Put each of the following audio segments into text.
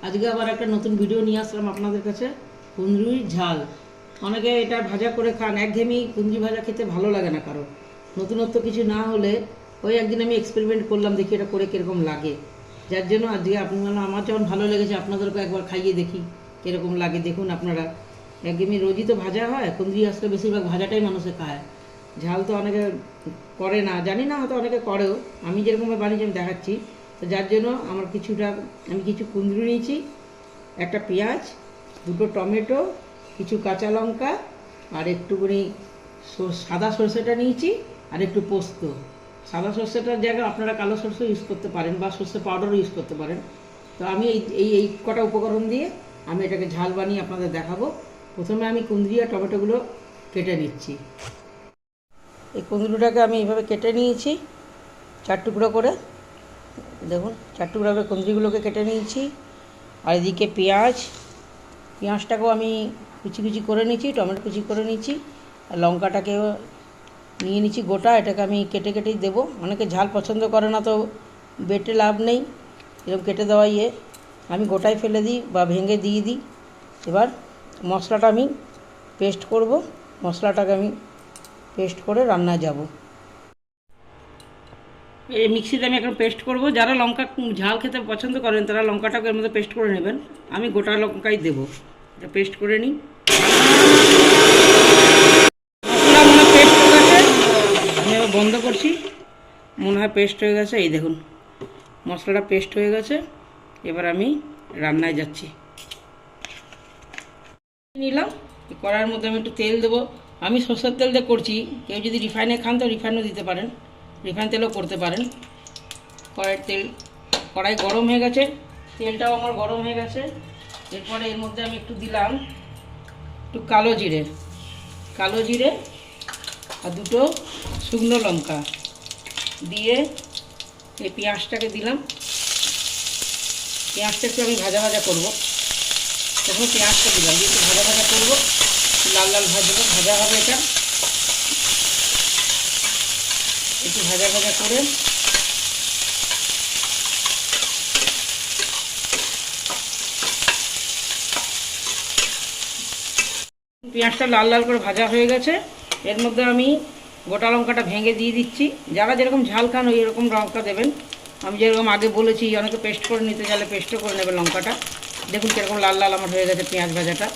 আজকে আবার একটা নতুন ভিডিও নিয়ে আসলাম আপনাদের কাছে। কুঁদরুই ঝাল। অনেকে এটা ভাজা করে খান, একঘেয়েমি কুঁদরি ভাজা খেতে ভালো লাগে না কারো। নতুনত্ব কিছু না হলে ওই একদিন আমি এক্সপেরিমেন্ট করলাম, দেখি এটা করে কীরকম লাগে। যার জন্য আজকে আমার যেমন ভালো লেগেছে আপনাদেরকে একবার খাইয়ে দেখি কীরকম লাগে। দেখুন আপনারা, একঘেয়েমি রোজই তো ভাজা হয়, কুঁদরি আসলে বেশিরভাগ ভাজাটাই মানুষে খায়। ঝাল তো অনেকে করে না, জানি না, হয়তো অনেকে করেও। আমি যেরকমভাবে বানিয়েছি আমি দেখাচ্ছি। তো যার জন্য আমি কিছু কুঁদরি নিয়েছি, একটা পেঁয়াজ, দুটো টমেটো, কিছু কাঁচা লঙ্কা, আর একটুখানি সাদা সর্ষেটা নিয়েছি, আর একটু পোস্ত। সাদা সর্ষেটার জায়গায় আপনারা কালো সর্ষে ইউজ করতে পারেন বা সর্ষে পাউডারও ইউজ করতে পারেন। তো আমি এই কটা উপকরণ দিয়ে আমি এটাকে ঝাল বানিয়ে আপনাদের দেখাবো। প্রথমে আমি কুঁদরি আর টমেটোগুলো কেটে নিচ্ছি। এই কুঁদরিটাকে আমি এইভাবে কেটে নিয়েছি 4 টুকরো করে। দেখুন 4 টুকরো করে কুঁদরিগুলোকে কেটে নিয়েছি। আর এদিকে পেঁয়াজটাকেও আমি কুচি কুচি করে নিয়েছি, টমেটো কুচি করে নিয়েছি, আর লঙ্কাটাকেও নিয়ে নিচ্ছি গোটা। এটাকে আমি কেটে কেটেই দেবো। অনেকে ঝাল পছন্দ করে না, তো বেটে লাভ নেই, এরকম কেটে দেওয়া আমি গোটায় ফেলে দিই বা ভেঙে দিয়ে দিই। এবার মশলাটা আমি পেস্ট করব। মশলাটাকে আমি পেস্ট করে রান্নায় যাব। এই মিক্সিতে আমি এখন পেস্ট করব। যারা লঙ্কা ঝাল খেতে পছন্দ করেন তারা লঙ্কাটাকে এর মধ্যে পেস্ট করে নেবেন। আমি গোটা লঙ্কাই দেবো। এটা পেস্ট করে নিই। মশলা মনে হয় পেস্ট হয়ে গেছে, আমি এবার বন্ধ করছি। মনে হয় পেস্ট হয়ে গেছে। এই দেখুন মশলাটা পেস্ট হয়ে গেছে। এবার আমি রান্নায় যাচ্ছি। নিলাম কড়াইয়ের মধ্যে আমি একটু তেল দেবো। আমি সরষের তেল দিয়ে করছি, কেউ যদি রিফাইনে খান তো রিফাইনও দিতে পারেন, রিফাইন তেলও করতে পারেন। কড়াই গরম হয়ে গেছে, তেলটাও আমার গরম হয়ে গেছে। এরপরে এর মধ্যে আমি একটু দিলাম একটু কালো জিরে আর দুটো শুকনো লঙ্কা দিয়ে এই পেঁয়াজটাকে দিলাম। পেঁয়াজটা একটু আমি ভাজা ভাজা করবো। তখন পেঁয়াজটা দিলাম, দিয়ে একটু ভাজা ভাজা করবো, লাল লাল ভাজা হবে। এটা একটু ভাজা ভাজা করে পেঁয়াজটা লাল লাল করে ভাজা হয়ে গেছে। এর মধ্যে আমি গোটা লঙ্কাটা ভেঙে দিয়ে দিচ্ছি। যারা যেরকম ঝাল খান ওই রকম লঙ্কা দেবেন। আমি যেরকম আগে বলেছি, অনেকে পেস্ট করে নিতে চাইলে পেস্টও করে নেবে লঙ্কাটা। দেখুন কীরকম লাল লাল আমার হয়ে গেছে, পেঁয়াজ ভাজাটা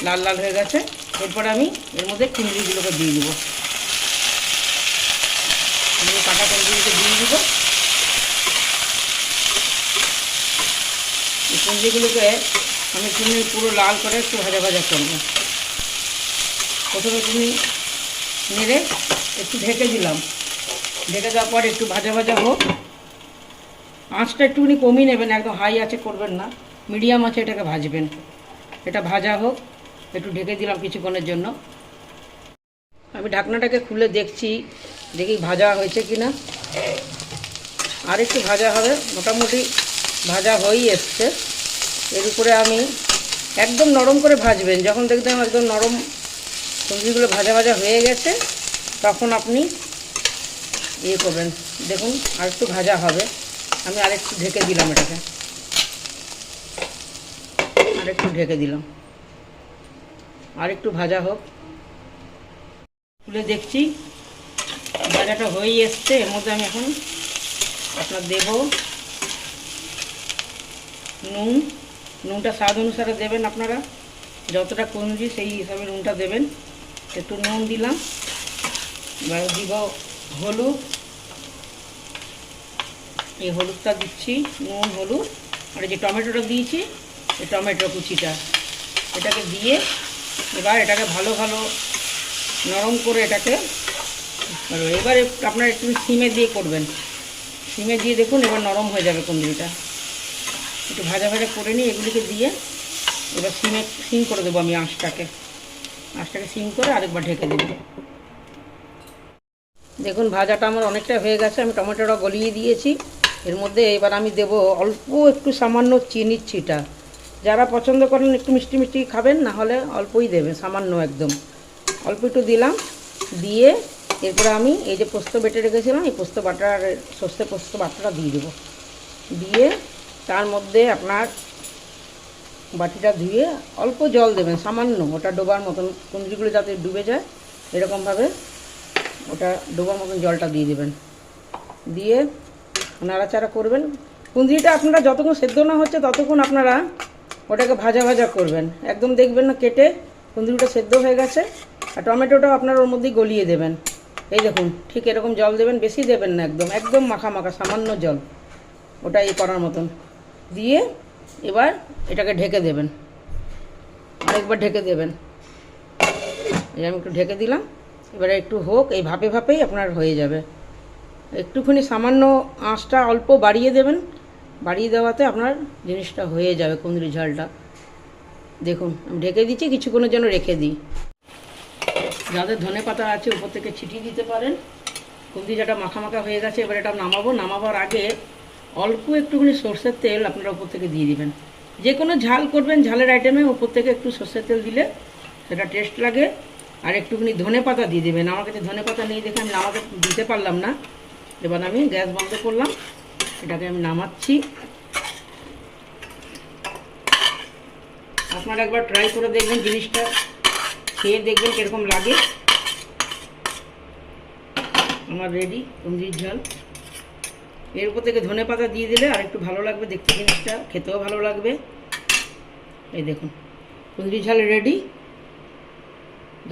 লাল লাল হয়ে গেছে। এরপরে আমি এর মধ্যে কুঁদরিগুলোকে দিয়ে দেবো। কাটা কুঁদরিগুলোকে দিয়ে দিব। এই কুঁদরিগুলোকে আমি পুরো লাল করে একটু ভাজা ভাজা করবো। প্রথমে নেড়ে একটু ঢেকে দিলাম। ঢেকে দেওয়ার পর একটু ভাজা ভাজা হোক। আঁচটা একটুখানি কমিয়ে নেবেন, একদম হাই আঁচে করবেন না, মিডিয়াম আঁচে এটাকে ভাজবেন। এটা ভাজা হোক, একটু ঢেকে দিলাম কিছুক্ষণের জন্য। আমি ঢাকনাটাকে খুলে দেখি ভাজা হয়েছে কি না। আর একটু ভাজা হবে, মোটামুটি ভাজা হয়েই এসছে। এর উপরে আমি একদম নরম করে ভাজবেন। যখন দেখবেন একদম নরম সবজিগুলো ভাজা ভাজা হয়ে গেছে, তখন আপনি করবেন। দেখুন আর একটু ভাজা হবে। আমি আরেকটু ঢেকে দিলাম, এটাকে আরেকটু ঢেকে দিলাম, আরেকটু ভাজা হোক। খুলে দেখছি ভাজাটা হয়েই এসছে। এর মধ্যে আমি এখন আপনার দেব নুনটা স্বাদ অনুসারে দেবেন। আপনারা যতটা কুঁদরি সেই হিসাবে নুনটা দেবেন। একটু নুন দিলাম। এবার দিব হলুদ। এই হলুদটা দিচ্ছি, নুন হলুদ। আর যে টমেটোটা দিয়েছি, এই টমেটো কুচিটা এটাকে দিয়ে এবার এটাকে ভালো নরম করে এটাকে এবার আপনারা একটু সিমে দিয়ে করবেন। সিমে দিয়ে দেখুন এবার নরম হয়ে যাবে কুঁদরিটা। একটু ভাজা ভাজা করে নিই এগুলিকে দিয়ে। এবার সিম করে দেবো আমি আঁচটাকে সিম করে আরেকবার ঢেকে দেবো। দেখুন ভাজাটা আমার অনেকটা হয়ে গেছে। আমি টমেটোটা গলিয়ে দিয়েছি। এর মধ্যে এবার আমি দেব অল্প একটু সামান্য চিনির ছিটা। যারা পছন্দ করেন একটু মিষ্টি মিষ্টি খাবেন, না হলে অল্পই দেবেন, সামান্য একদম অল্প একটু দিলাম। দিয়ে এরপরে আমি এই যে পোস্ত বেটে রেখেছিলাম, এই সর্ষে পোস্ত বাটাটা দিয়ে দেবো। দিয়ে তার মধ্যে আপনার বাটিটা ধুয়ে অল্প জল দেবেন, সামান্য, ওটা ডোবার মতন, কুঁদরিগুলো যাতে ডুবে যায় এরকমভাবে ওটা ডোবার মতন জলটা দিয়ে দেবেন। দিয়ে নাড়াচাড়া করবেন। কুঁদরিটা আপনারা যতক্ষণ সেদ্ধ না হচ্ছে ততক্ষণ আপনারা ওটাকে ভাজা ভাজা করবেন। একদম দেখবেন না কেটে কুঁদরিটা সেদ্ধ হয়ে গেছে। আর টমেটোটাও আপনারা ওর মধ্যেই গলিয়ে দেবেন। এই দেখুন, ঠিক এরকম জল দেবেন, বেশি দেবেন না, একদম একদম মাখা মাখা, সামান্য জল ওটা করার মতন দিয়ে এবার এটাকে ঢেকে দেবেন, আরেকবার ঢেকে দেবেন। এই আমি একটু ঢেকে দিলাম, এবারে একটু হোক, এই ভাপে ভাপেই আপনার হয়ে যাবে। একটুখানি সামান্য আঁচটা অল্প বাড়িয়ে দেবেন, বাড়িয়ে দেওয়াতে আপনার জিনিসটা হয়ে যাবে কুঁদরি ঝালটা। দেখুন আমি ঢেকে দিচ্ছি, কিছুক্ষণের জন্য রেখে দিই। যাদের ধনে পাতা আছে উপর থেকে ছিটিয়ে দিতে পারেন। কুঁদরি ঝালটা মাখা মাখা হয়ে গেছে, এবার এটা নামাবো। নামাবার আগে অল্প একটুখানি সর্ষের তেল আপনারা উপর থেকে দিয়ে দিবেন। যে কোনো ঝাল করবেন, ঝালের আইটেমে উপর থেকে একটু সর্ষের তেল দিলে সেটা টেস্ট লাগে। আর একটুখানি ধনে পাতা দিয়ে দেবেন। আমার কাছে ধনে পাতা নেই দেখে আমি নামাতে দিতে পারলাম না। এবার আমি গ্যাস বন্ধ করলাম, এটাকে আমি নামাচ্ছি। আপনারা একবার ট্রাই করে দেখবেন, জিনিসটা খেয়ে দেখবেন কীরকম লাগে। আমার রেডি কুঁদরির ঝাল। এর উপর থেকে ধনে পাতা দিয়ে দিলে আর একটু ভালো লাগবে দেখতে, জিনিসটা খেতেও ভালো লাগবে। এই দেখুন কুঁদরি ঝাল রেডি।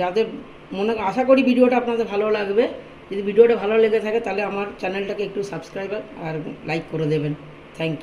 যাদের আশা করি ভিডিওটা আপনাদের ভালো লাগবে। যদি ভিডিওটা ভালো লেগে থাকে তাহলে আমার চ্যানেলটাকে একটু সাবস্ক্রাইব আর লাইক করে দেবেন। Thank you.